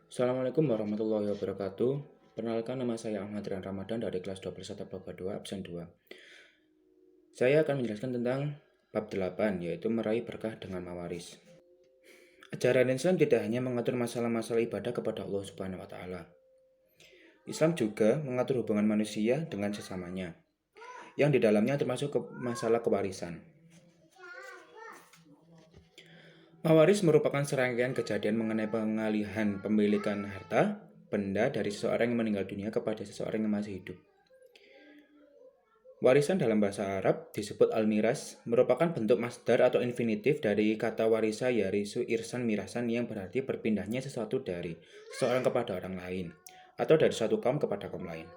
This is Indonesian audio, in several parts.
Assalamualaikum warahmatullahi wabarakatuh. Perkenalkan, nama saya Ahmad Rian Ramadan dari kelas 21 bab 2 absen 2. Saya akan menjelaskan tentang bab 8, yaitu meraih berkah dengan mawaris. Ajaran Islam tidak hanya mengatur masalah-masalah ibadah kepada Allah Subhanahu wa taala. Islam juga mengatur hubungan manusia dengan sesamanya, yang di dalamnya termasuk masalah kewarisan. Mawaris merupakan serangkaian kejadian mengenai pengalihan pemilikan harta benda dari seseorang yang meninggal dunia kepada seseorang yang masih hidup. Warisan dalam bahasa Arab disebut al-miras, merupakan bentuk masdar atau infinitif dari kata warisa yarisu irsan mirasan yang berarti berpindahnya sesuatu dari seseorang kepada orang lain, atau dari suatu kaum kepada kaum lain.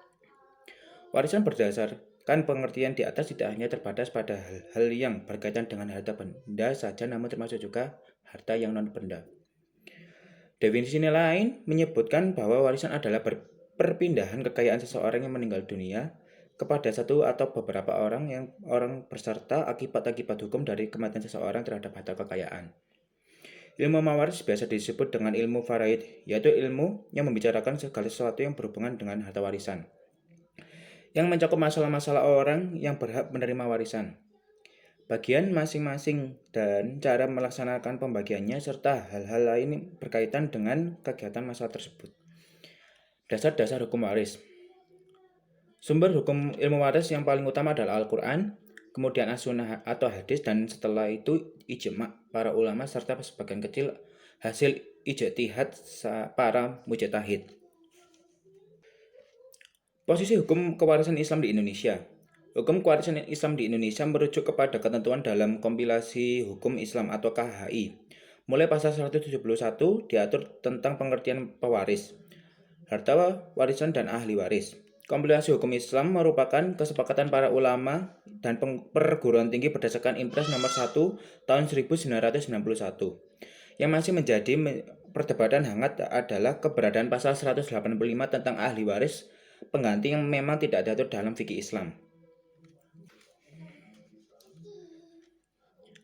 Warisan berdasarkan pengertian di atas tidak hanya terbatas pada hal-hal yang berkaitan dengan harta benda saja, namun termasuk juga harta yang non-benda. Definisi lain menyebutkan bahwa warisan adalah perpindahan kekayaan seseorang yang meninggal dunia kepada satu atau beberapa orang berserta akibat-akibat hukum dari kematian seseorang terhadap harta kekayaan. Ilmu mawaris biasa disebut dengan ilmu faraid, yaitu ilmu yang membicarakan segala sesuatu yang berhubungan dengan harta warisan, yang mencakup masalah-masalah orang yang berhak menerima warisan, bagian masing-masing dan cara melaksanakan pembagiannya, serta hal-hal lain berkaitan dengan kegiatan masalah tersebut. Dasar-dasar hukum waris. Sumber hukum ilmu waris yang paling utama adalah Al-Quran, kemudian as-sunnah atau hadis, dan setelah itu ijma' para ulama serta sebagian kecil hasil ijtihad para mujtahid. Posisi hukum kewarisan Islam di Indonesia. Hukum kewarisan Islam di Indonesia merujuk kepada ketentuan dalam kompilasi hukum Islam atau KHI. Mulai pasal 171 diatur tentang pengertian pewaris, harta warisan, dan ahli waris. Kompilasi hukum Islam merupakan kesepakatan para ulama dan perguruan tinggi berdasarkan Impres nomor 1 tahun 1991. Yang masih menjadi perdebatan hangat adalah keberadaan pasal 185 tentang ahli waris pengganti yang memang tidak diatur dalam fikih Islam.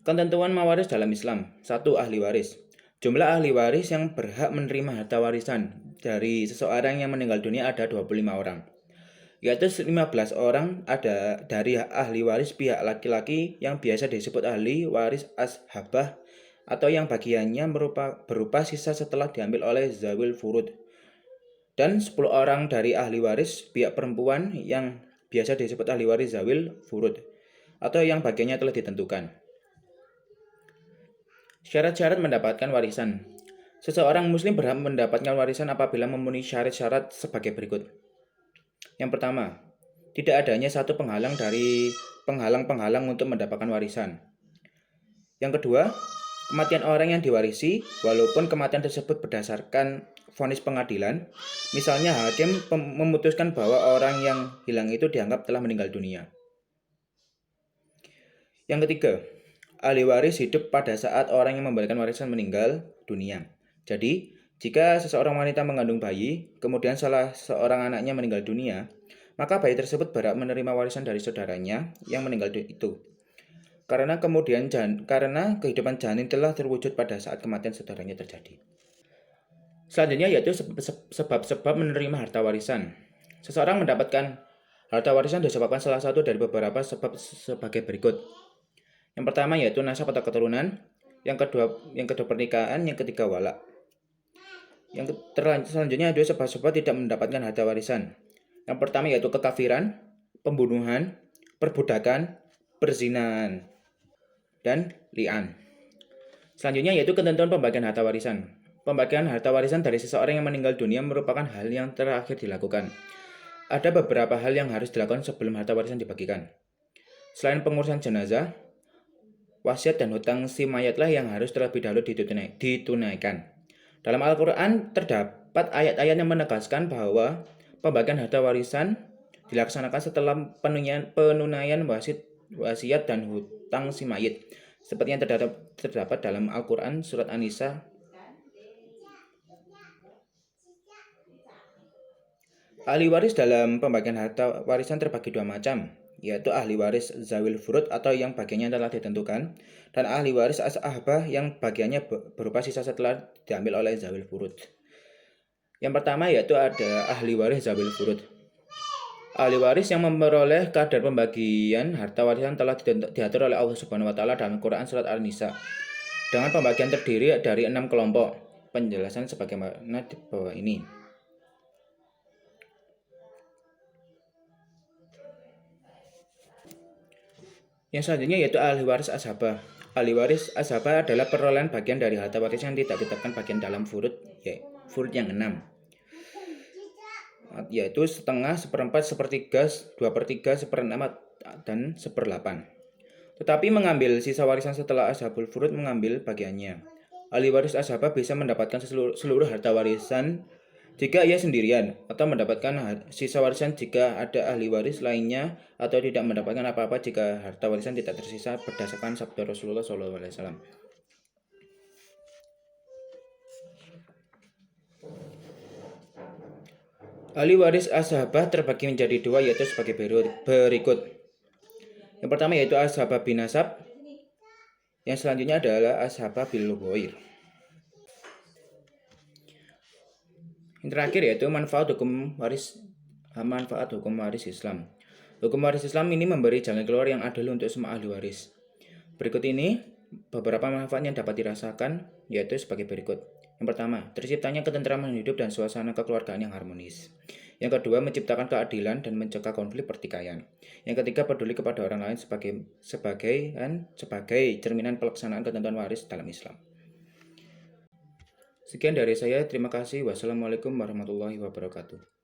Ketentuan mawaris dalam Islam. 1. Ahli waris. Jumlah ahli waris yang berhak menerima harta warisan dari seseorang yang meninggal dunia ada 25 orang. Yaitu 15 orang ada dari ahli waris pihak laki-laki yang biasa disebut ahli waris ashabah, atau yang bagiannya berupa sisa setelah diambil oleh zawil furud. Dan 10 orang dari ahli waris pihak perempuan yang biasa disebut ahli waris zawil furud, atau yang bagiannya telah ditentukan. Syarat-syarat mendapatkan warisan. Seseorang muslim berhak mendapatkan warisan apabila memenuhi syarat-syarat sebagai berikut. Yang pertama, tidak adanya satu penghalang-penghalang untuk mendapatkan warisan. Yang kedua, kematian orang yang diwarisi, walaupun kematian tersebut berdasarkan vonis pengadilan, misalnya hakim memutuskan bahwa orang yang hilang itu dianggap telah meninggal dunia. Yang ketiga, ahli waris hidup pada saat orang yang memberikan warisan meninggal dunia. Jadi, jika seseorang wanita mengandung bayi, kemudian salah seorang anaknya meninggal dunia, maka bayi tersebut berhak menerima warisan dari saudaranya yang meninggal itu. Karena kehidupan janin telah terwujud pada saat kematian saudaranya terjadi. Selanjutnya yaitu sebab-sebab menerima harta warisan. Seseorang mendapatkan harta warisan disebabkan salah satu dari beberapa sebab sebagai berikut. Yang pertama yaitu nasab atau keturunan, yang kedua pernikahan, yang ketiga wala. Selanjutnya ada sebab-sebab tidak mendapatkan harta warisan. Yang pertama yaitu kekafiran, pembunuhan, perbudakan, perzinahan, dan li'an. Selanjutnya yaitu ketentuan pembagian harta warisan. Pembagian harta warisan dari seseorang yang meninggal dunia merupakan hal yang terakhir dilakukan. Ada beberapa hal yang harus dilakukan sebelum harta warisan dibagikan. Selain pengurusan jenazah, wasiat dan hutang si mayatlah yang harus terlebih dahulu ditunaikan. Dalam Al-Quran terdapat ayat-ayat yang menegaskan bahwa pembagian harta warisan dilaksanakan setelah penunaian wasiat dan hutang si mayit, seperti yang terdapat dalam Al-Quran surat An-Nisa. Ahli waris dalam pembagian harta warisan terbagi dua macam, yaitu ahli waris zawil furud atau yang bagiannya telah ditentukan, dan ahli waris ashabah yang bagiannya berupa sisa setelah diambil oleh zawil furud. Yang pertama yaitu ada ahli waris zawil furud. Ahli waris yang memperoleh kadar pembagian harta warisan telah diatur oleh Allah Subhanahu wa taala dalam Quran surat An-Nisa. Dengan pembagian terdiri dari 6 kelompok. Penjelasan sebagaimana di bawah ini. Yang selanjutnya yaitu ahli waris ashabah. Ahli waris ashabah adalah perolehan bagian dari harta waris yang tidak ditetapkan bagian dalam furud, furud yang 6. Yaitu setengah, seperempat, sepertiga, 2/3, 1/6, dan 1/8. Tetapi mengambil sisa warisan setelah ashabul furud mengambil bagiannya. Ahli waris ashabah bisa mendapatkan seluruh harta warisan jika ia sendirian, atau mendapatkan sisa warisan jika ada ahli waris lainnya, atau tidak mendapatkan apa-apa jika harta warisan tidak tersisa berdasarkan sabda Rasulullah SAW. Ahli waris ashabah terbagi menjadi 2 yaitu sebagai berikut. Yang pertama yaitu ashabah binasab. Yang selanjutnya adalah ashabah bil ghair. Yang terakhir yaitu manfaat hukum waris Islam. Hukum waris Islam ini memberi jalan keluar yang adil untuk semua ahli waris. Berikut ini beberapa manfaat yang dapat dirasakan yaitu sebagai berikut. Yang pertama, terciptanya ketentraman hidup dan suasana kekeluargaan yang harmonis. Yang kedua, menciptakan keadilan dan mencegah konflik pertikaian. Yang ketiga, peduli kepada orang lain sebagai cerminan pelaksanaan ketentuan waris dalam Islam. Sekian dari saya, terima kasih. Wassalamualaikum warahmatullahi wabarakatuh.